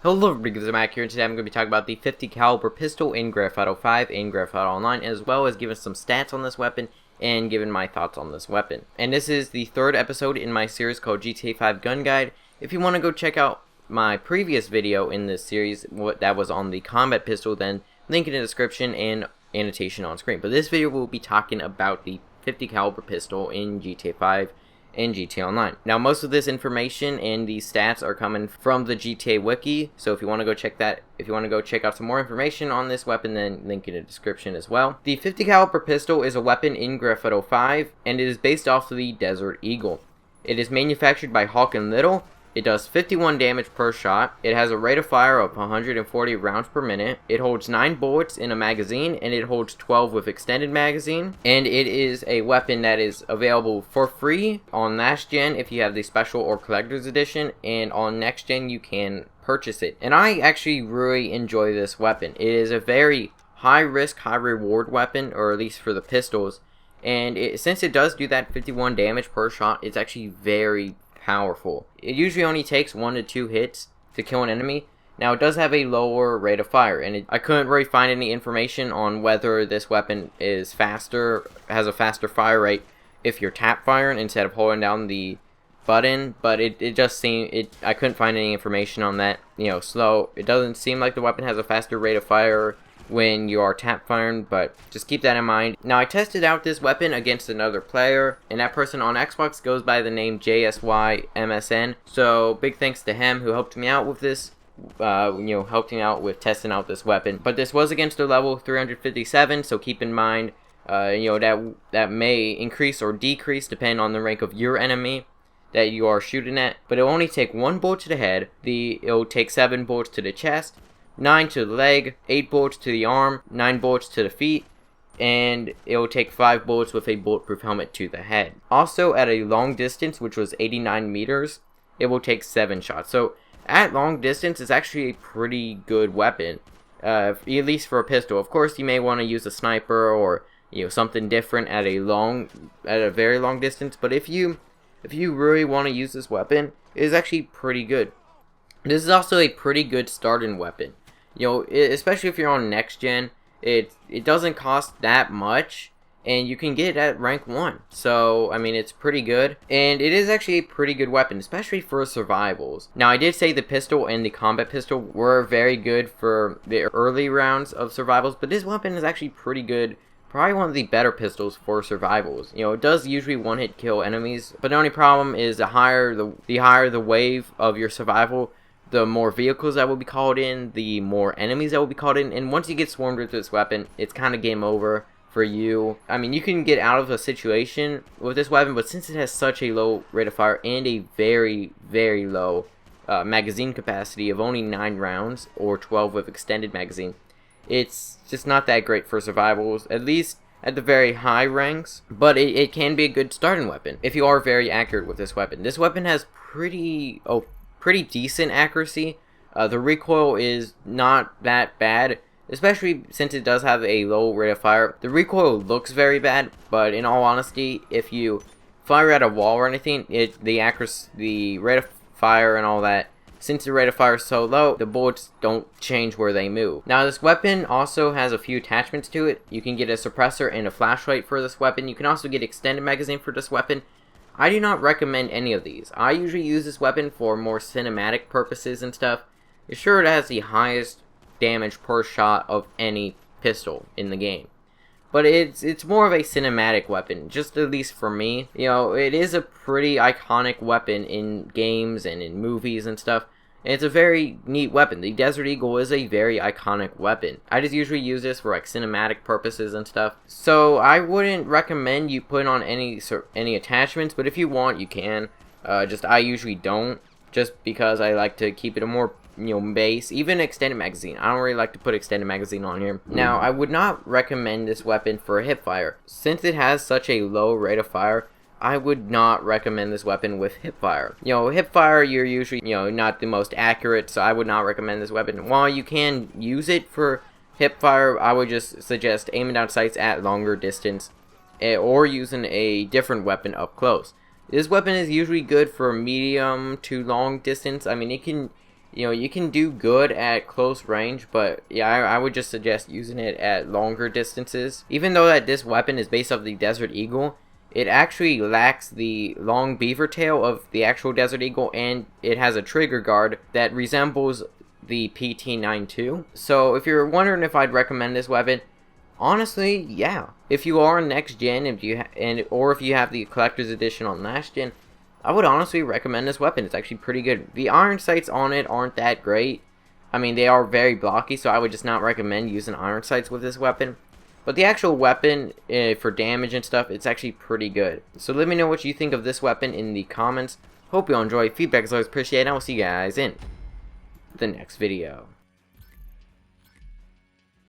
Hello everybody, I'm Mac here, and today I'm going to be talking about the 50 caliber pistol in Grand Theft Auto 5 and Grand Theft Auto Online, as well as giving some stats on this weapon and giving my thoughts on this weapon. And this is the third episode in my series called GTA 5 Gun Guide. If you want to go check out my previous video in this series, that was on the combat pistol, then link in the description and annotation on screen. But this video will be talking about the 50 caliber pistol in GTA 5 and GTA Online. Now, most of this information and these stats are coming from the GTA Wiki, so if you want to go check that, if you want to go check out some more information on this weapon, then link in the description as well. The 50 caliber pistol is a weapon in Grand Theft Auto 5, and it is based off of the Desert Eagle. It is manufactured by Hawk & Little. It does 51 damage per shot. It has a rate of fire of 140 rounds per minute. It holds 9 bullets in a magazine, and it holds 12 with extended magazine. And it is a weapon that is available for free on last gen if you have the special or collector's edition, and on next gen you can purchase it. And I actually really enjoy this weapon. It is a very high risk, high reward weapon, or at least for the pistols. And since it does do that 51 damage per shot, it's actually very powerful. It usually only takes 1 to 2 hits to kill an enemy. Now, it does have a lower rate of fire, and I couldn't really find any information on whether this weapon is faster, has a faster fire rate if you're tap firing instead of holding down the button, but it just seemed, I couldn't find any information on that. Slow. It doesn't seem like the weapon has a faster rate of fire when you are tap firing, but just keep that in mind. Now, I tested out this weapon against another player, and that person on Xbox goes by the name JSYMSN, so big thanks to him who helped me out with this, helped me out with testing out this weapon. But this was against a level 357, so keep in mind, that may increase or decrease depending on the rank of your enemy that you are shooting at, but it'll only take 1 bullet to the head, it'll take 7 bullets to the chest, 9 to the leg, 8 bullets to the arm, 9 bullets to the feet, and it will take 5 bullets with a bulletproof helmet to the head. Also, at a long distance, which was 89 meters, it will take 7 shots. So, at long distance, it's actually a pretty good weapon, at least for a pistol. Of course, you may want to use a sniper or something different at a very long distance. But if you really want to use this weapon, it is actually pretty good. This is also a pretty good starting weapon. Especially if you're on next gen, it doesn't cost that much, and you can get it at rank 1. So, I mean, it's pretty good, and it is actually a pretty good weapon, especially for survivals. Now, I did say the pistol and the combat pistol were very good for the early rounds of survivals, but this weapon is actually pretty good. Probably one of the better pistols for survivals. It does usually one-hit kill enemies, but the only problem is the higher the wave of your survival, the more vehicles that will be called in, the more enemies that will be called in, and once you get swarmed with this weapon, it's kind of game over for you. I mean, you can get out of a situation with this weapon, but since it has such a low rate of fire and a very, very low magazine capacity of only 9 rounds, or 12 with extended magazine, it's just not that great for survivals, at least at the very high ranks, but it can be a good starting weapon if you are very accurate with this weapon. This weapon has pretty decent accuracy. The recoil is not that bad, especially since it does have a low rate of fire. The recoil looks very bad, but in all honesty, if you fire at a wall or anything, the rate of fire and all that, since the rate of fire is so low, the bullets don't change where they move. Now, this weapon also has a few attachments to it. You can get a suppressor and a flashlight for this weapon. You can also get extended magazine for this weapon. I do not recommend any of these. I usually use this weapon for more cinematic purposes and stuff. Sure, it has the highest damage per shot of any pistol in the game, but it's more of a cinematic weapon, just at least for me. It is a pretty iconic weapon in games and in movies and stuff, and it's a very neat weapon. The Desert Eagle is a very iconic weapon. I just usually use this for cinematic purposes and stuff. So I wouldn't recommend you put on any attachments, but if you want, you can. I usually don't, just because I like to keep it a more base. Even extended magazine, I don't really like to put extended magazine on here. Now, I would not recommend this weapon for hip fire. Since it has such a low rate of fire, I would not recommend this weapon with hip fire. Hip fire, you're usually, not the most accurate, so I would not recommend this weapon. While you can use it for hip fire, I would just suggest aiming down sights at longer distance, or using a different weapon up close. This weapon is usually good for medium to long distance. I mean, You know, you can do good at close range, but yeah, I would just suggest using it at longer distances. Even though that this weapon is based off the Desert Eagle, it actually lacks the long beaver tail of the actual Desert Eagle, and it has a trigger guard that resembles the PT-92. So if you're wondering if I'd recommend this weapon, honestly, yeah. If you are on next gen, or if you have the collector's edition on last gen, I would honestly recommend this weapon. It's actually pretty good. The iron sights on it aren't that great. I mean, they are very blocky, so I would just not recommend using iron sights with this weapon. But the actual weapon, for damage and stuff, it's actually pretty good. So let me know what you think of this weapon in the comments. Hope you all enjoy. Feedback is always appreciated, and I will see you guys in the next video.